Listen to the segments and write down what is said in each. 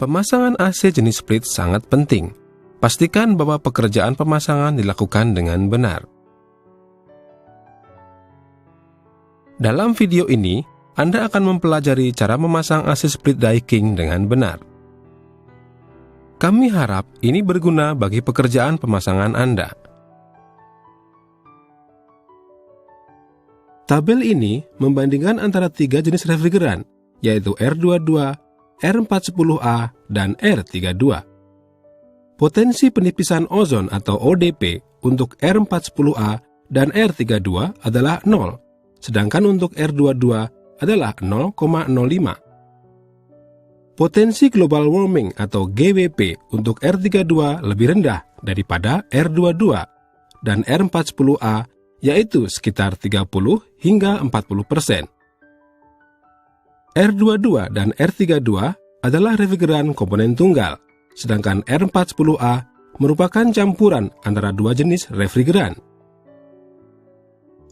Pemasangan AC jenis split sangat penting. Pastikan bahwa pekerjaan pemasangan dilakukan dengan benar. Dalam video ini, Anda akan mempelajari cara memasang AC split die king dengan benar. Kami harap ini berguna bagi pekerjaan pemasangan Anda. Tabel ini membandingkan antara 3 jenis refrigeran, yaitu R22, R410A, dan R32. Potensi penipisan ozon atau ODP untuk R410A dan R32 adalah 0, sedangkan untuk R22 adalah 0,05. Potensi global warming atau GWP untuk R32 lebih rendah daripada R22 dan R410A, yaitu sekitar 30 hingga 40%. R22 dan R32 adalah refrigeran komponen tunggal, sedangkan R410A merupakan campuran antara dua jenis refrigeran.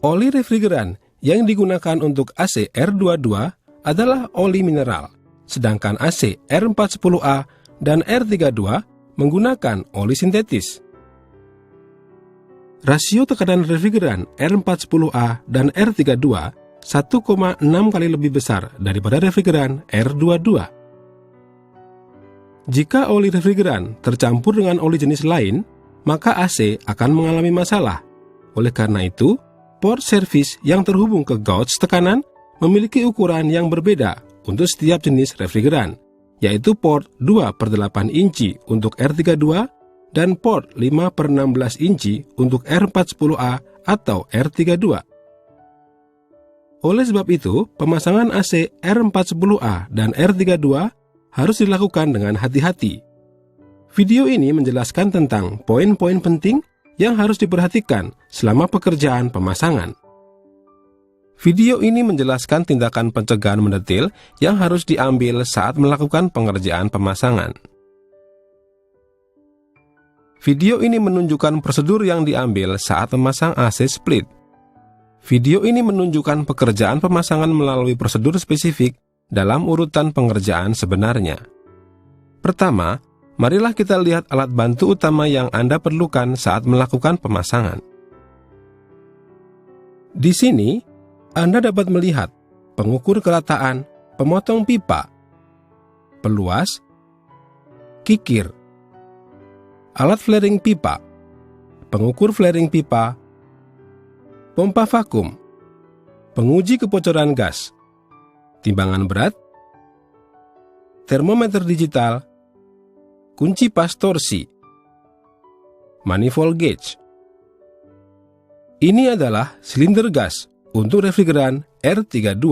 Oli refrigeran yang digunakan untuk AC R22 adalah oli mineral, sedangkan AC R410A dan R32 menggunakan oli sintetis. Rasio tekanan refrigeran R410A dan R32 1,6 kali lebih besar daripada refrigeran R22. Jika oli refrigeran tercampur dengan oli jenis lain, maka AC akan mengalami masalah. Oleh karena itu, port service yang terhubung ke gauge tekanan memiliki ukuran yang berbeda untuk setiap jenis refrigeran, yaitu port 2/8 inci untuk R32 dan port 5/16 inci untuk R410A atau R32. Oleh sebab itu, pemasangan AC R410A dan R32 harus dilakukan dengan hati-hati. Video ini menjelaskan tentang poin-poin penting yang harus diperhatikan selama pekerjaan pemasangan. Video ini menjelaskan tindakan pencegahan mendetail yang harus diambil saat melakukan pengerjaan pemasangan. Video ini menunjukkan prosedur yang diambil saat memasang AC split. Video ini menunjukkan pekerjaan pemasangan melalui prosedur spesifik dalam urutan pengerjaan sebenarnya. Pertama, marilah kita lihat alat bantu utama yang Anda perlukan saat melakukan pemasangan. Di sini, Anda dapat melihat pengukur kerataan, pemotong pipa, peluas, kikir, alat flaring pipa, pengukur flaring pipa, pompa vakum, penguji kebocoran gas, timbangan berat, termometer digital, kunci pas torsi, manifold gauge. Ini adalah silinder gas untuk refrigeran R32.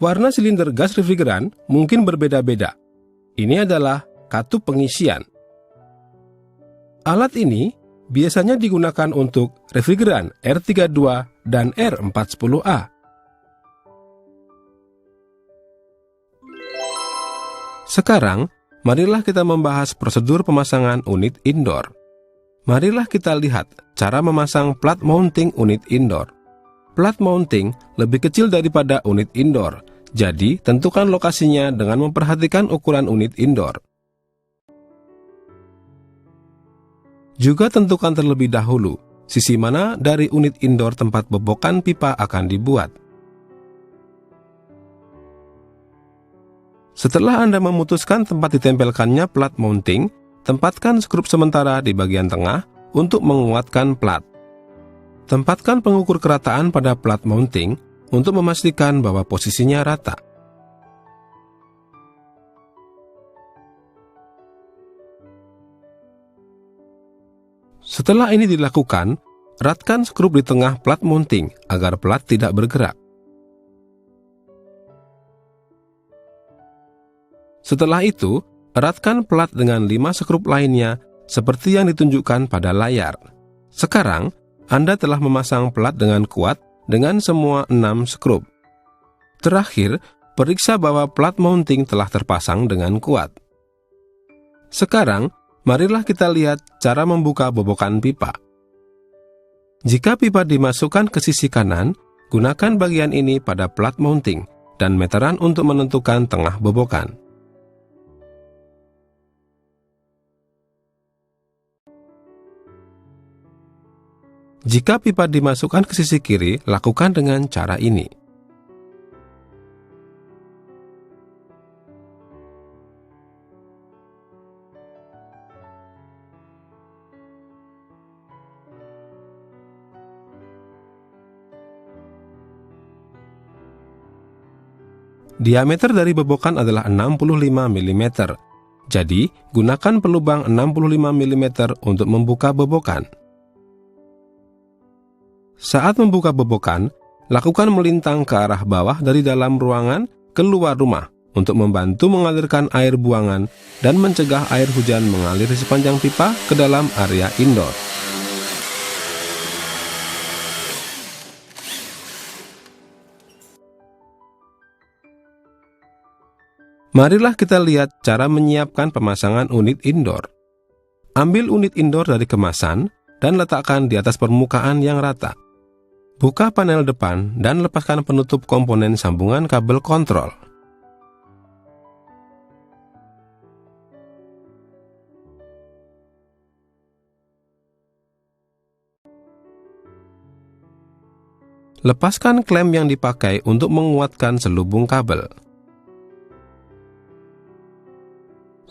Warna silinder gas refrigeran mungkin berbeda-beda. Ini adalah katup pengisian. Alat ini biasanya digunakan untuk refrigeran R32 dan R410A. Sekarang, marilah kita membahas prosedur pemasangan unit indoor. Marilah kita lihat cara memasang plat mounting unit indoor. Plat mounting lebih kecil daripada unit indoor, jadi tentukan lokasinya dengan memperhatikan ukuran unit indoor. Juga tentukan terlebih dahulu sisi mana dari unit indoor tempat bebokan pipa akan dibuat. Setelah Anda memutuskan tempat ditempelkannya plat mounting, tempatkan skrup sementara di bagian tengah untuk menguatkan plat. Tempatkan pengukur kerataan pada plat mounting untuk memastikan bahwa posisinya rata. Setelah ini dilakukan, eratkan skrup di tengah plat mounting agar plat tidak bergerak. Setelah itu, eratkan plat dengan 5 skrup lainnya seperti yang ditunjukkan pada layar. Sekarang, Anda telah memasang plat dengan kuat dengan semua 6 skrup. Terakhir, periksa bahwa plat mounting telah terpasang dengan kuat. Sekarang, marilah kita lihat cara membuka bobokan pipa. Jika pipa dimasukkan ke sisi kanan, gunakan bagian ini pada plat mounting dan meteran untuk menentukan tengah bobokan. Jika pipa dimasukkan ke sisi kiri, lakukan dengan cara ini. Diameter dari bebokan adalah 65 mm. Jadi, gunakan pelubang 65 mm untuk membuka bebokan. Saat membuka bebokan, lakukan melintang ke arah bawah dari dalam ruangan keluar rumah untuk membantu mengalirkan air buangan dan mencegah air hujan mengalir di sepanjang pipa ke dalam area indoor. Marilah kita lihat cara menyiapkan pemasangan unit indoor. Ambil unit indoor dari kemasan dan letakkan di atas permukaan yang rata. Buka panel depan dan lepaskan penutup komponen sambungan kabel kontrol. Lepaskan klem yang dipakai untuk menguatkan selubung kabel.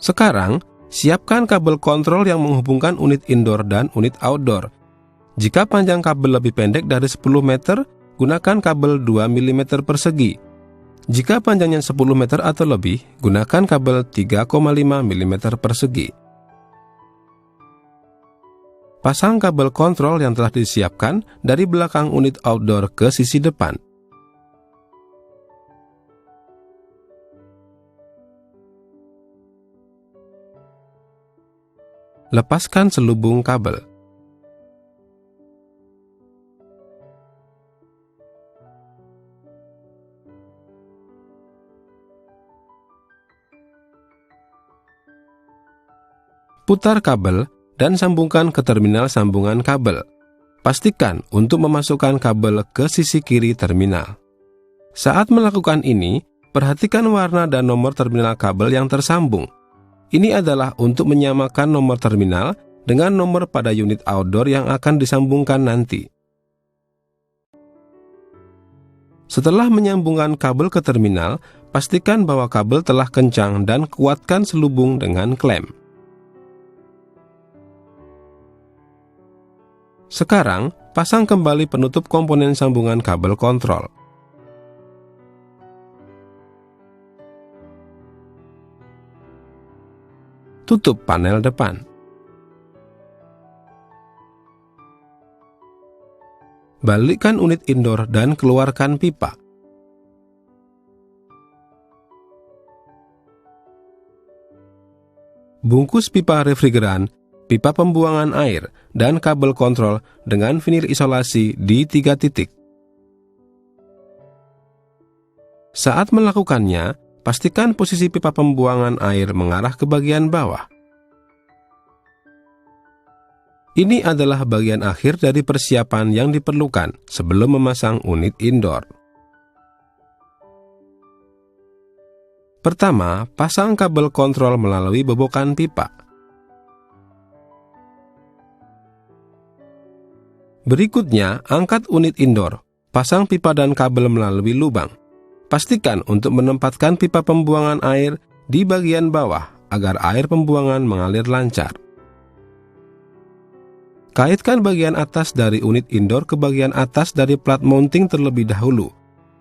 Sekarang, siapkan kabel kontrol yang menghubungkan unit indoor dan unit outdoor. Jika panjang kabel lebih pendek dari 10 meter, gunakan kabel 2 mm persegi. Jika panjangnya 10 meter atau lebih, gunakan kabel 3,5 mm persegi. Pasang kabel kontrol yang telah disiapkan dari belakang unit outdoor ke sisi depan. Lepaskan selubung kabel. Putar kabel dan sambungkan ke terminal sambungan kabel. Pastikan untuk memasukkan kabel ke sisi kiri terminal. Saat melakukan ini, perhatikan warna dan nomor terminal kabel yang tersambung. Ini adalah untuk menyamakan nomor terminal dengan nomor pada unit outdoor yang akan disambungkan nanti. Setelah menyambungkan kabel ke terminal, pastikan bahwa kabel telah kencang dan kuatkan selubung dengan klem. Sekarang, pasang kembali penutup komponen sambungan kabel kontrol. Tutup panel depan. Balikkan unit indoor dan keluarkan pipa. Bungkus pipa refrigeran, pipa pembuangan air, dan kabel kontrol dengan vinil isolasi di 3 titik. Saat melakukannya, pastikan posisi pipa pembuangan air mengarah ke bagian bawah. Ini adalah bagian akhir dari persiapan yang diperlukan sebelum memasang unit indoor. Pertama, pasang kabel kontrol melalui bobokan pipa. Berikutnya, angkat unit indoor, pasang pipa dan kabel melalui lubang. Pastikan untuk menempatkan pipa pembuangan air di bagian bawah agar air pembuangan mengalir lancar. Kaitkan bagian atas dari unit indoor ke bagian atas dari plat mounting terlebih dahulu.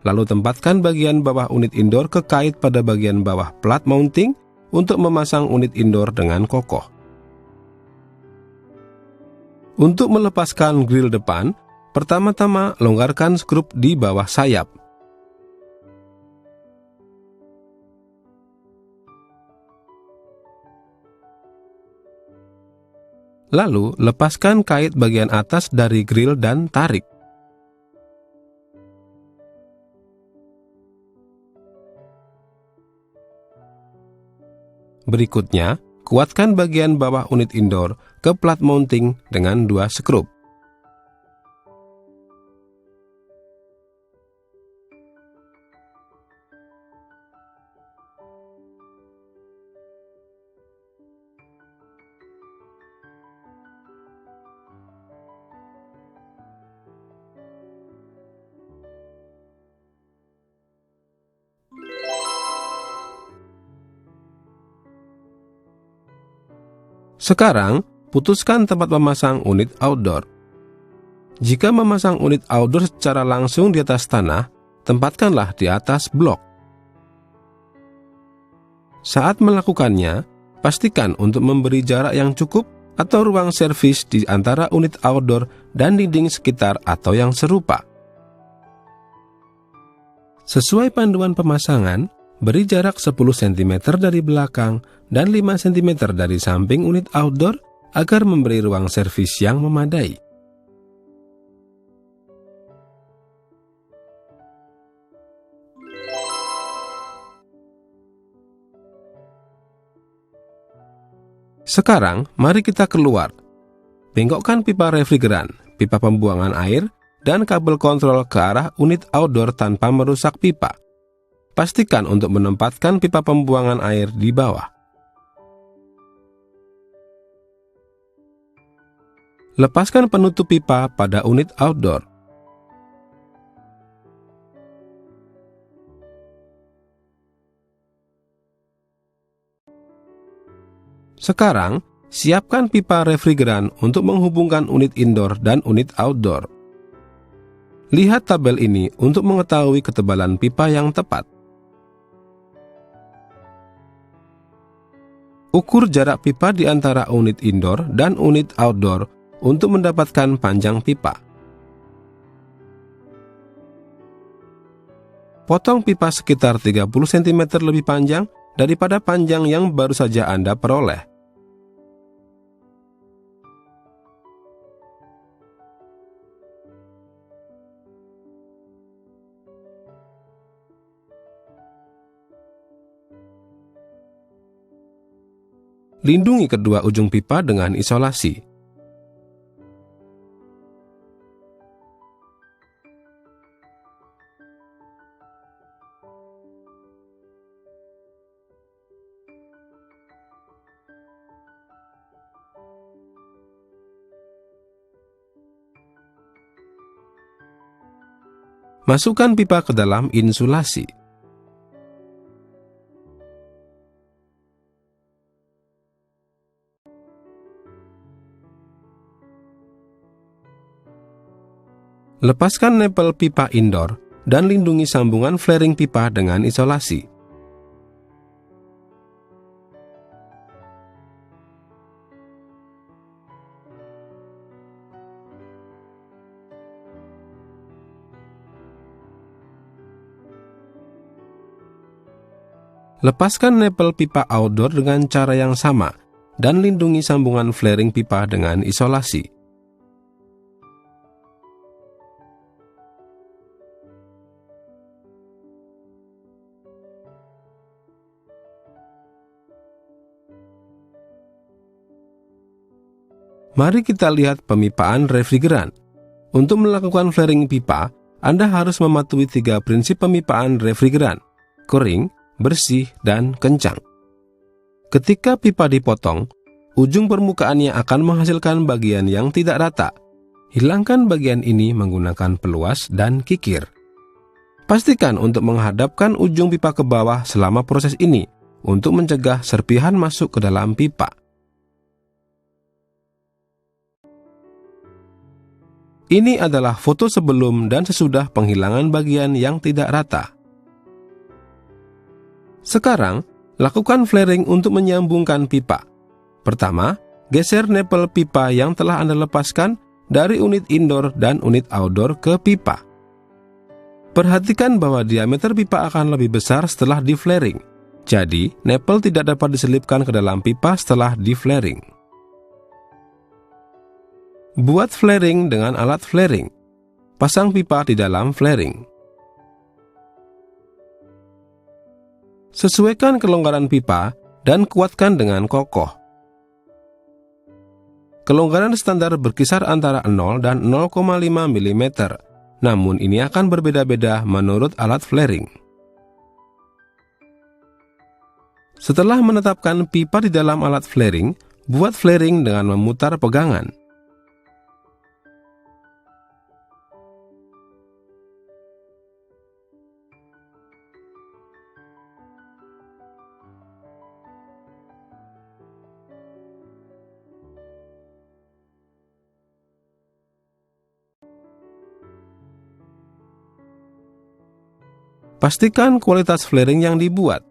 Lalu tempatkan bagian bawah unit indoor kekait pada bagian bawah plat mounting untuk memasang unit indoor dengan kokoh. Untuk melepaskan grill depan, pertama-tama longgarkan skrup di bawah sayap. Lalu, lepaskan kait bagian atas dari grill dan tarik. Berikutnya, kuatkan bagian bawah unit indoor ke plat mounting dengan 2 skrup. Sekarang, putuskan tempat memasang unit outdoor. Jika memasang unit outdoor secara langsung di atas tanah, tempatkanlah di atas blok. Saat melakukannya, pastikan untuk memberi jarak yang cukup atau ruang servis di antara unit outdoor dan dinding sekitar atau yang serupa. Sesuai panduan pemasangan, beri jarak 10 cm dari belakang dan 5 cm dari samping unit outdoor agar memberi ruang servis yang memadai. Sekarang, mari kita keluar. Bengkokkan pipa refrigeran, pipa pembuangan air, dan kabel kontrol ke arah unit outdoor tanpa merusak pipa. Pastikan untuk menempatkan pipa pembuangan air di bawah. Lepaskan penutup pipa pada unit outdoor. Sekarang, siapkan pipa refrigeran untuk menghubungkan unit indoor dan unit outdoor. Lihat tabel ini untuk mengetahui ketebalan pipa yang tepat. Ukur jarak pipa di antara unit indoor dan unit outdoor untuk mendapatkan panjang pipa. Potong pipa sekitar 30 cm lebih panjang daripada panjang yang baru saja Anda peroleh. Lindungi kedua ujung pipa dengan isolasi. Masukkan pipa ke dalam insulasi. Lepaskan nepel pipa indoor dan lindungi sambungan flaring pipa dengan isolasi. Lepaskan nepel pipa outdoor dengan cara yang sama dan lindungi sambungan flaring pipa dengan isolasi. Mari kita lihat pemipaan refrigeran. Untuk melakukan flaring pipa, Anda harus mematuhi 3 prinsip pemipaan refrigeran: kering, bersih, dan kencang. Ketika pipa dipotong, ujung permukaannya akan menghasilkan bagian yang tidak rata. Hilangkan bagian ini menggunakan peluas dan kikir. Pastikan untuk menghadapkan ujung pipa ke bawah selama proses ini untuk mencegah serpihan masuk ke dalam pipa. Ini adalah foto sebelum dan sesudah penghilangan bagian yang tidak rata. Sekarang, lakukan flaring untuk menyambungkan pipa. Pertama, geser nepel pipa yang telah Anda lepaskan dari unit indoor dan unit outdoor ke pipa. Perhatikan bahwa diameter pipa akan lebih besar setelah di-flaring. Jadi, nepel tidak dapat diselipkan ke dalam pipa setelah di-flaring. Buat flaring dengan alat flaring. Pasang pipa di dalam flaring. Sesuaikan kelonggaran pipa dan kuatkan dengan kokoh. Kelonggaran standar berkisar antara 0 dan 0,5 mm, namun ini akan berbeda-beda menurut alat flaring. Setelah menetapkan pipa di dalam alat flaring, buat flaring dengan memutar pegangan. Pastikan kualitas flaring yang dibuat.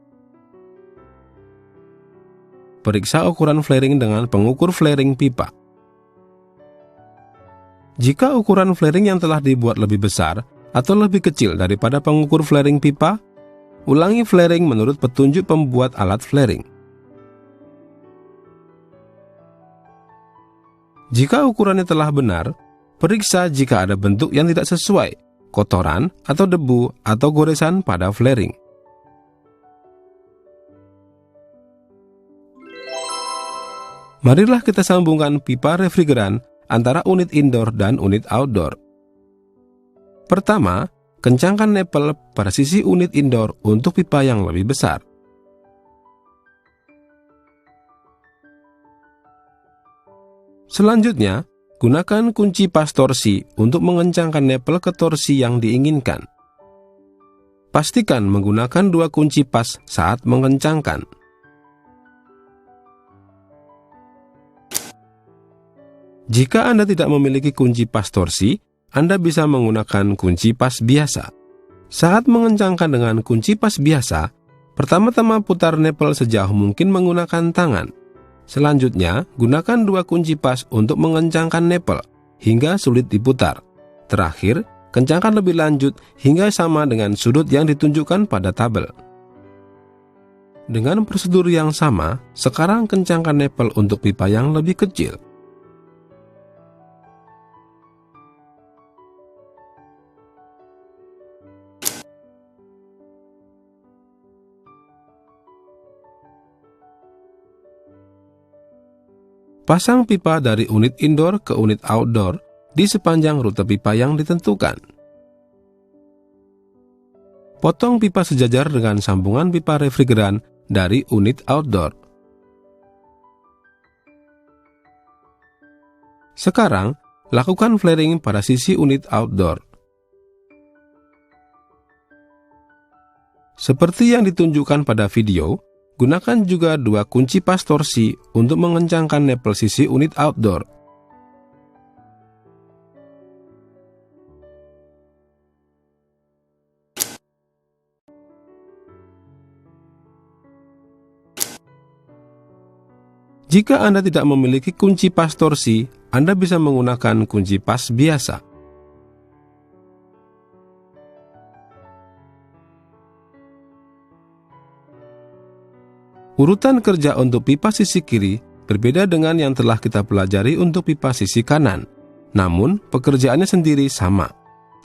Periksa ukuran flaring dengan pengukur flaring pipa. Jika ukuran flaring yang telah dibuat lebih besar atau lebih kecil daripada pengukur flaring pipa, ulangi flaring menurut petunjuk pembuat alat flaring. Jika ukurannya telah benar, periksa jika ada bentuk yang tidak sesuai, kotoran atau debu atau goresan pada flaring. Marilah kita sambungkan pipa refrigeran antara unit indoor dan unit outdoor. Pertama, kencangkan nepel pada sisi unit indoor untuk pipa yang lebih besar. Selanjutnya, gunakan kunci pas torsi untuk mengencangkan nepel ke torsi yang diinginkan. Pastikan menggunakan dua kunci pas saat mengencangkan. Jika Anda tidak memiliki kunci pas torsi, Anda bisa menggunakan kunci pas biasa. Saat mengencangkan dengan kunci pas biasa, pertama-tama putar nepel sejauh mungkin menggunakan tangan. Selanjutnya, gunakan dua kunci pas untuk mengencangkan nepel hingga sulit diputar. Terakhir, kencangkan lebih lanjut hingga sama dengan sudut yang ditunjukkan pada tabel. Dengan prosedur yang sama, sekarang kencangkan nepel untuk pipa yang lebih kecil. Pasang pipa dari unit indoor ke unit outdoor di sepanjang rute pipa yang ditentukan. Potong pipa sejajar dengan sambungan pipa refrigeran dari unit outdoor. Sekarang, lakukan flaring pada sisi unit outdoor. Seperti yang ditunjukkan pada video, gunakan juga dua kunci pas torsi untuk mengencangkan nepel sisi unit outdoor. Jika Anda tidak memiliki kunci pas torsi, Anda bisa menggunakan kunci pas biasa. Urutan kerja untuk pipa sisi kiri berbeda dengan yang telah kita pelajari untuk pipa sisi kanan. Namun, pekerjaannya sendiri sama.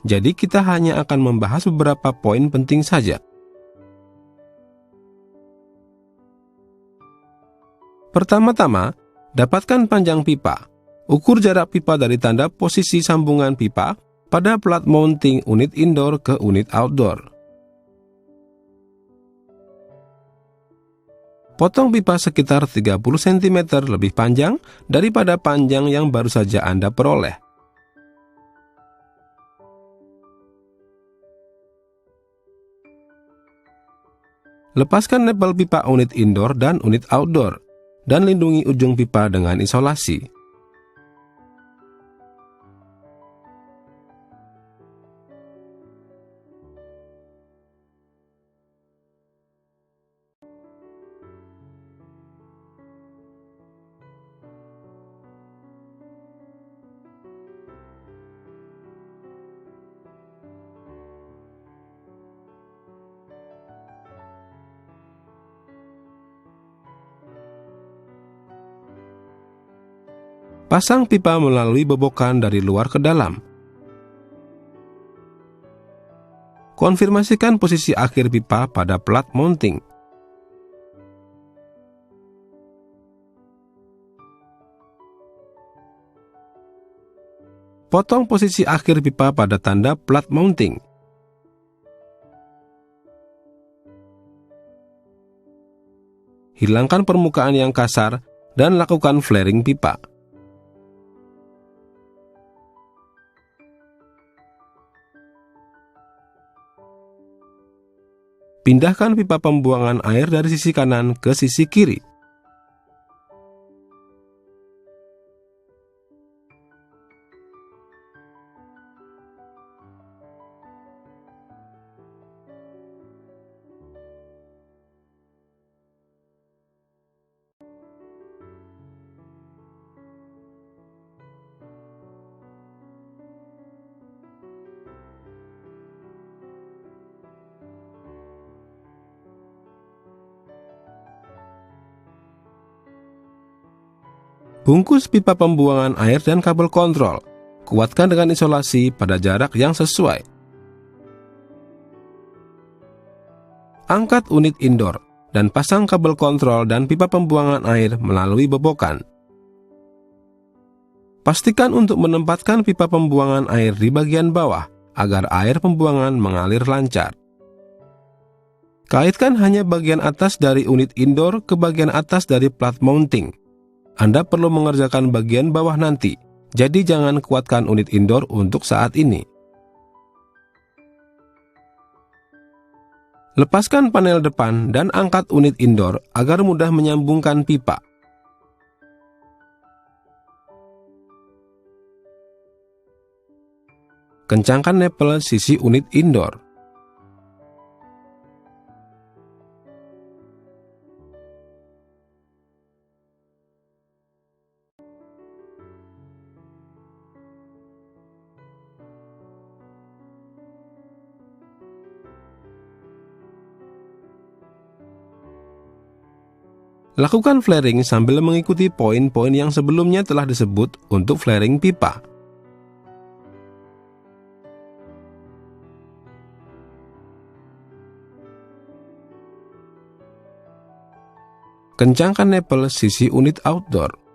Jadi kita hanya akan membahas beberapa poin penting saja. Pertama-tama, dapatkan panjang pipa. Ukur jarak pipa dari tanda posisi sambungan pipa pada plat mounting unit indoor ke unit outdoor. Potong pipa sekitar 30 cm lebih panjang daripada panjang yang baru saja Anda peroleh. Lepaskan nepel pipa unit indoor dan unit outdoor, dan lindungi ujung pipa dengan isolasi. Pasang pipa melalui bobokan dari luar ke dalam. Konfirmasikan posisi akhir pipa pada plat mounting. Potong posisi akhir pipa pada tanda plat mounting. Hilangkan permukaan yang kasar dan lakukan flaring pipa. Pindahkan pipa pembuangan air dari sisi kanan ke sisi kiri. Bungkus pipa pembuangan air dan kabel kontrol. Kuatkan dengan isolasi pada jarak yang sesuai. Angkat unit indoor dan pasang kabel kontrol dan pipa pembuangan air melalui bobokan. Pastikan untuk menempatkan pipa pembuangan air di bagian bawah agar air pembuangan mengalir lancar. Kaitkan hanya bagian atas dari unit indoor ke bagian atas dari plat mounting. Anda perlu mengerjakan bagian bawah nanti, jadi jangan kuatkan unit indoor untuk saat ini. Lepaskan panel depan dan angkat unit indoor agar mudah menyambungkan pipa. Kencangkan nepel sisi unit indoor. Lakukan flaring sambil mengikuti poin-poin yang sebelumnya telah disebut untuk flaring pipa. Kencangkan nepel sisi unit outdoor.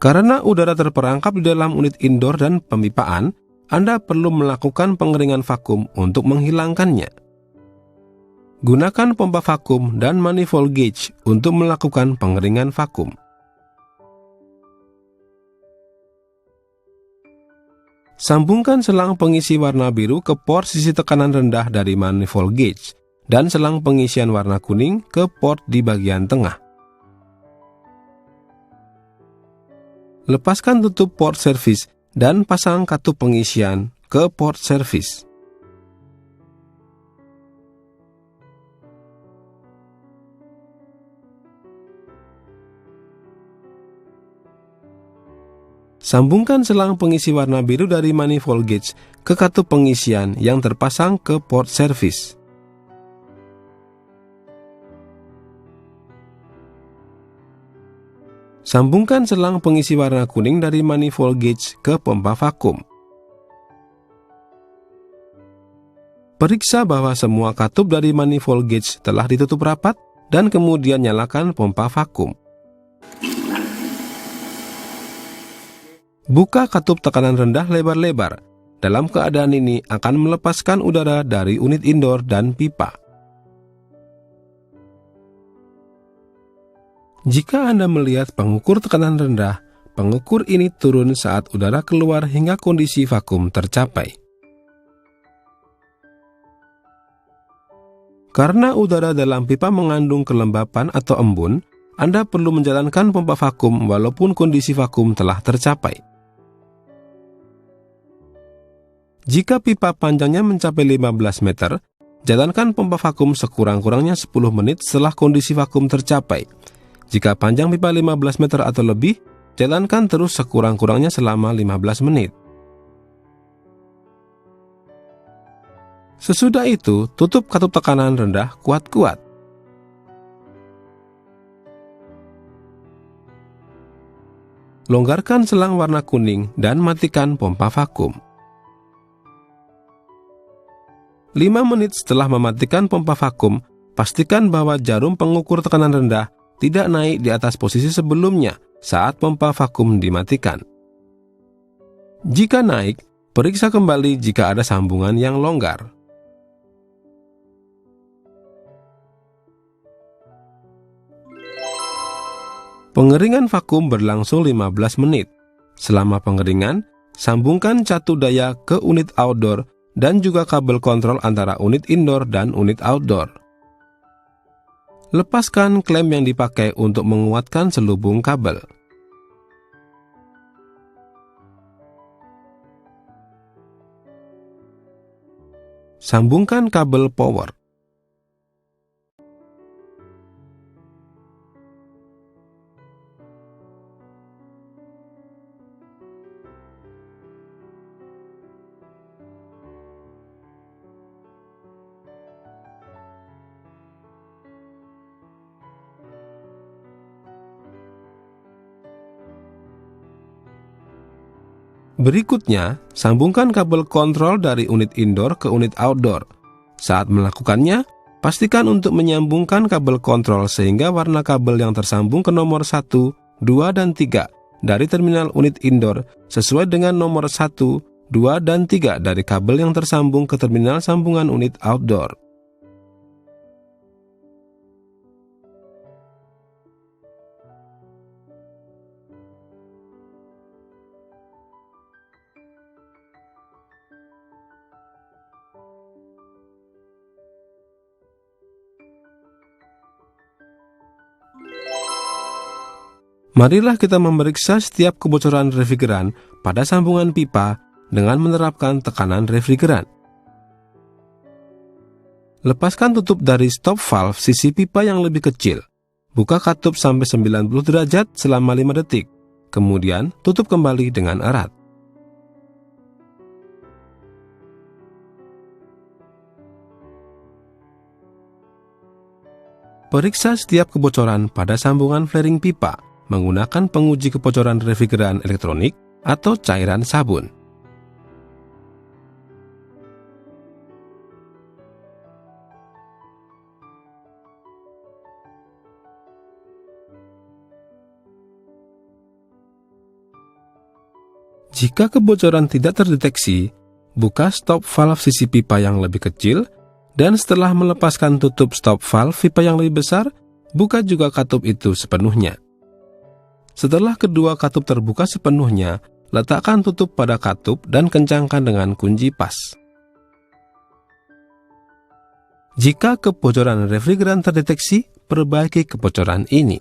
Karena udara terperangkap di dalam unit indoor dan pemipaan, Anda perlu melakukan pengeringan vakum untuk menghilangkannya. Gunakan pompa vakum dan manifold gauge untuk melakukan pengeringan vakum. Sambungkan selang pengisi warna biru ke port sisi tekanan rendah dari manifold gauge dan selang pengisian warna kuning ke port di bagian tengah. Lepaskan tutup port service dan pasang katup pengisian ke port service. Sambungkan selang pengisi warna biru dari manifold gauge ke katup pengisian yang terpasang ke port service. Sambungkan selang pengisi warna kuning dari manifold gauge ke pompa vakum. Periksa bahwa semua katup dari manifold gauge telah ditutup rapat dan kemudian nyalakan pompa vakum. Buka katup tekanan rendah lebar-lebar. Dalam keadaan ini akan melepaskan udara dari unit indoor dan pipa. Jika Anda melihat pengukur tekanan rendah, pengukur ini turun saat udara keluar hingga kondisi vakum tercapai. Karena udara dalam pipa mengandung kelembapan atau embun, Anda perlu menjalankan pompa vakum walaupun kondisi vakum telah tercapai. Jika pipa panjangnya mencapai 15 meter, jalankan pompa vakum sekurang-kurangnya 10 menit setelah kondisi vakum tercapai. Jika panjang pipa 15 meter atau lebih, jalankan terus sekurang-kurangnya selama 15 menit. Sesudah itu, tutup katup tekanan rendah kuat-kuat. Longgarkan selang warna kuning dan matikan pompa vakum. 5 menit setelah mematikan pompa vakum, pastikan bahwa jarum pengukur tekanan rendah tidak naik di atas posisi sebelumnya saat pompa vakum dimatikan. Jika naik, periksa kembali jika ada sambungan yang longgar. Pengeringan vakum berlangsung 15 menit. Selama pengeringan, sambungkan catu daya ke unit outdoor dan juga kabel kontrol antara unit indoor dan unit outdoor. Lepaskan klem yang dipakai untuk menguatkan selubung kabel. Sambungkan kabel power. Berikutnya, sambungkan kabel kontrol dari unit indoor ke unit outdoor. Saat melakukannya, pastikan untuk menyambungkan kabel kontrol sehingga warna kabel yang tersambung ke nomor 1, 2, dan 3 dari terminal unit indoor sesuai dengan nomor 1, 2, dan 3 dari kabel yang tersambung ke terminal sambungan unit outdoor. Marilah kita memeriksa setiap kebocoran refrigeran pada sambungan pipa dengan menerapkan tekanan refrigeran. Lepaskan tutup dari stop valve sisi pipa yang lebih kecil. Buka katup sampai 90 derajat selama 5 detik. Kemudian tutup kembali dengan erat. Periksa setiap kebocoran pada sambungan flaring pipa menggunakan penguji kebocoran refrigeran elektronik atau cairan sabun. Jika kebocoran tidak terdeteksi, buka stop valve sisi pipa yang lebih kecil, dan setelah melepaskan tutup stop valve pipa yang lebih besar, buka juga katup itu sepenuhnya. Setelah kedua katup terbuka sepenuhnya, letakkan tutup pada katup dan kencangkan dengan kunci pas. Jika kebocoran refrigeran terdeteksi, perbaiki kebocoran ini.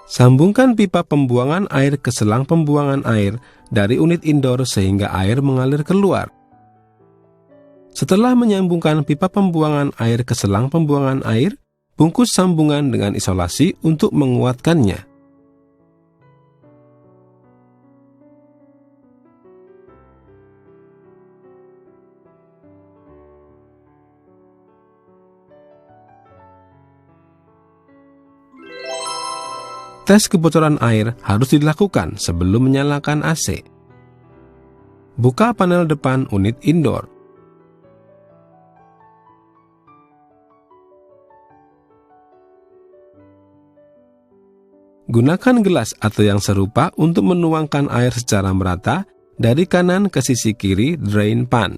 Sambungkan pipa pembuangan air ke selang pembuangan air dari unit indoor sehingga air mengalir keluar. Setelah menyambungkan pipa pembuangan air ke selang pembuangan air, bungkus sambungan dengan isolasi untuk menguatkannya. Tes kebocoran air harus dilakukan sebelum menyalakan AC. Buka panel depan unit indoor. Gunakan gelas atau yang serupa untuk menuangkan air secara merata dari kanan ke sisi kiri drain pan.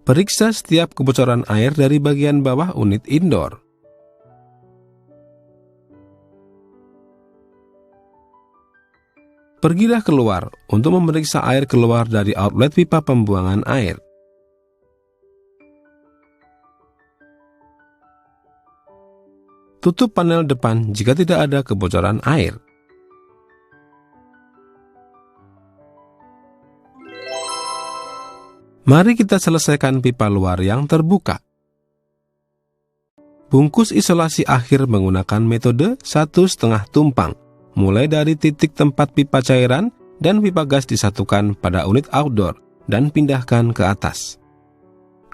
Periksa setiap kebocoran air dari bagian bawah unit indoor. Pergilah keluar untuk memeriksa air keluar dari outlet pipa pembuangan air. Tutup panel depan jika tidak ada kebocoran air. Mari kita selesaikan pipa luar yang terbuka. Bungkus isolasi akhir menggunakan metode 1,5 tumpang, mulai dari titik tempat pipa cairan dan pipa gas disatukan pada unit outdoor dan pindahkan ke atas.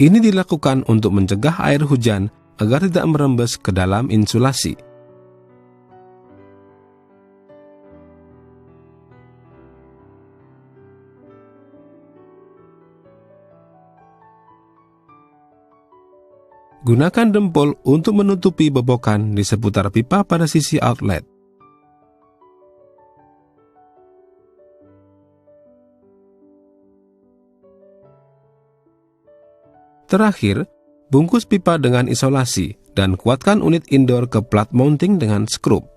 Ini dilakukan untuk mencegah air hujan agar tidak merembes ke dalam insulasi. Gunakan dempul untuk menutupi bobokan di seputar pipa pada sisi outlet. Terakhir, bungkus pipa dengan isolasi dan kuatkan unit indoor ke plat mounting dengan skrup.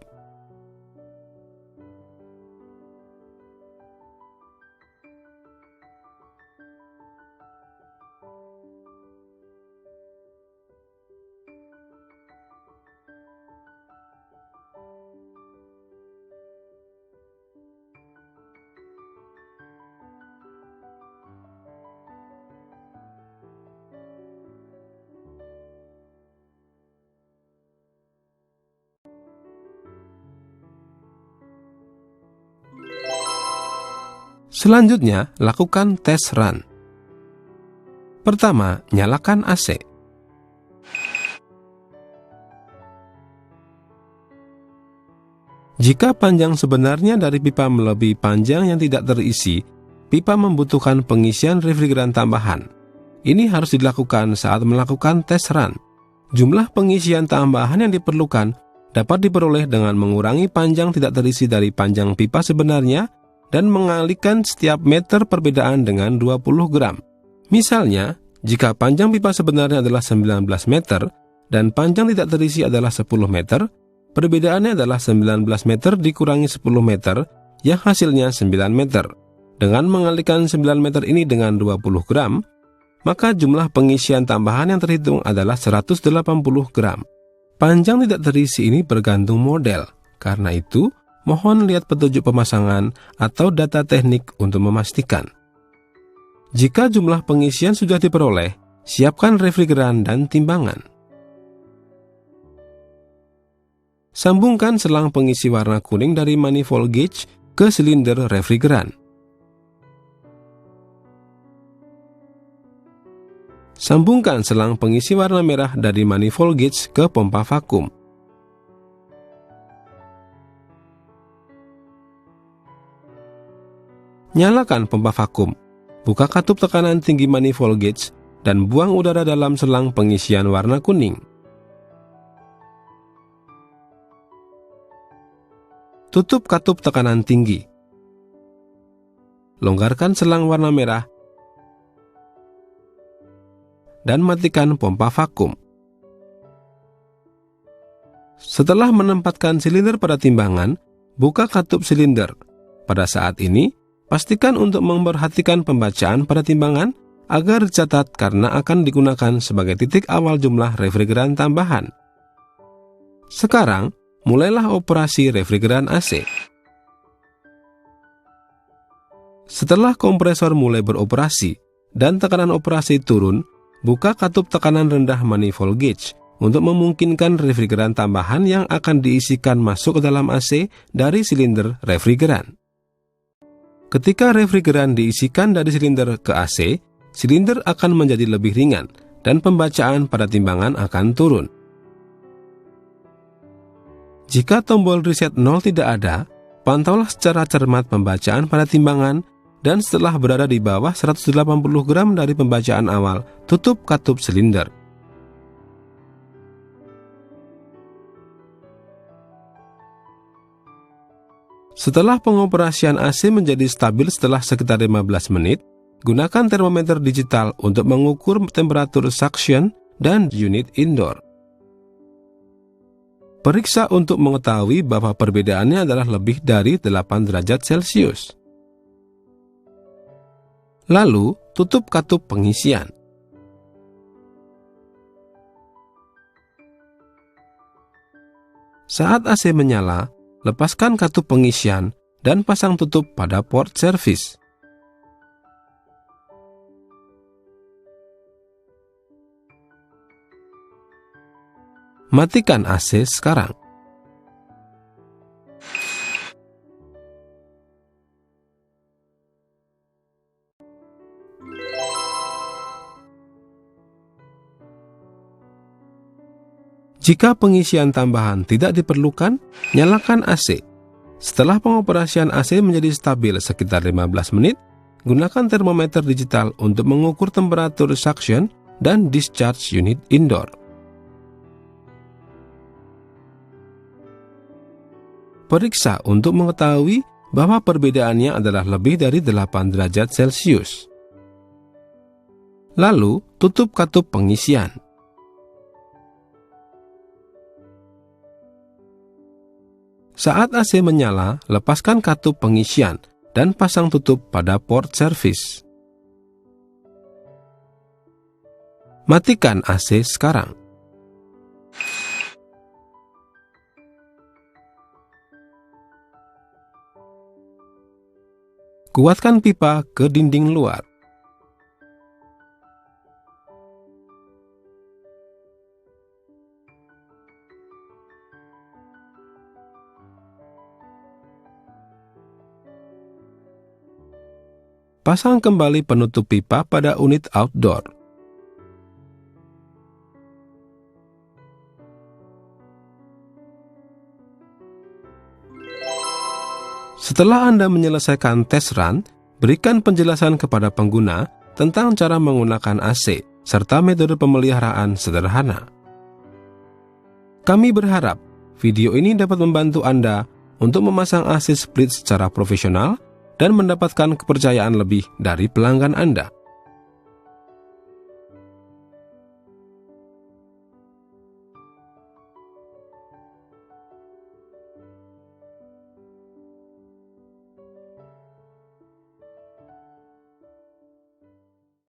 Selanjutnya, lakukan tes run. Pertama, nyalakan AC. Jika panjang sebenarnya dari pipa melebihi panjang yang tidak terisi, pipa membutuhkan pengisian refrigeran tambahan. Ini harus dilakukan saat melakukan tes run. Jumlah pengisian tambahan yang diperlukan dapat diperoleh dengan mengurangi panjang tidak terisi dari panjang pipa sebenarnya dan mengalihkan setiap meter perbedaan dengan 20 gram. Misalnya, jika panjang pipa sebenarnya adalah 19 meter dan panjang tidak terisi adalah 10 meter, perbedaannya adalah 19 meter dikurangi 10 meter yang hasilnya 9 meter. Dengan mengalihkan 9 meter ini dengan 20 gram, maka jumlah pengisian tambahan yang terhitung adalah 180 gram. Panjang tidak terisi ini bergantung model. Karena itu, mohon lihat petunjuk pemasangan atau data teknik untuk memastikan. Jika jumlah pengisian sudah diperoleh, siapkan refrigeran dan timbangan. Sambungkan selang pengisi warna kuning dari manifold gauge ke silinder refrigeran. Sambungkan selang pengisi warna merah dari manifold gauge ke pompa vakum. Nyalakan pompa vakum. Buka katup tekanan tinggi manifold gauge dan buang udara dalam selang pengisian warna kuning. Tutup katup tekanan tinggi. Longgarkan selang warna merah dan matikan pompa vakum. Setelah menempatkan silinder pada timbangan, buka katup silinder. Pada saat ini, pastikan untuk memperhatikan pembacaan pada timbangan agar dicatat karena akan digunakan sebagai titik awal jumlah refrigeran tambahan. Sekarang, mulailah operasi refrigeran AC. Setelah kompresor mulai beroperasi dan tekanan operasi turun, buka katup tekanan rendah manifold gauge untuk memungkinkan refrigeran tambahan yang akan diisikan masuk ke dalam AC dari silinder refrigeran. Ketika refrigeran diisikan dari silinder ke AC, silinder akan menjadi lebih ringan dan pembacaan pada timbangan akan turun. Jika tombol reset 0 tidak ada, pantaulah secara cermat pembacaan pada timbangan dan setelah berada di bawah 180 gram dari pembacaan awal, tutup katup silinder. Setelah pengoperasian AC menjadi stabil setelah sekitar 15 menit, gunakan termometer digital untuk mengukur temperatur suction dan unit indoor. Periksa untuk mengetahui bahwa perbedaannya adalah lebih dari 8 derajat Celcius. Lalu, tutup katup pengisian. Saat AC menyala, lepaskan katup pengisian dan pasang tutup pada port service. Matikan AC sekarang. Jika pengisian tambahan tidak diperlukan, nyalakan AC. Setelah pengoperasian AC menjadi stabil sekitar 15 menit, gunakan termometer digital untuk mengukur temperatur suction dan discharge unit indoor. Periksa untuk mengetahui bahwa perbedaannya adalah lebih dari 8 derajat Celcius. Lalu, tutup katup pengisian. Saat AC menyala, lepaskan katup pengisian dan pasang tutup pada port service. Matikan AC sekarang. Kuatkan pipa ke dinding luar. Pasang kembali penutup pipa pada unit outdoor. Setelah Anda menyelesaikan tes run, berikan penjelasan kepada pengguna tentang cara menggunakan AC serta metode pemeliharaan sederhana. Kami berharap video ini dapat membantu Anda untuk memasang AC split secara profesional dan mendapatkan kepercayaan lebih dari pelanggan Anda.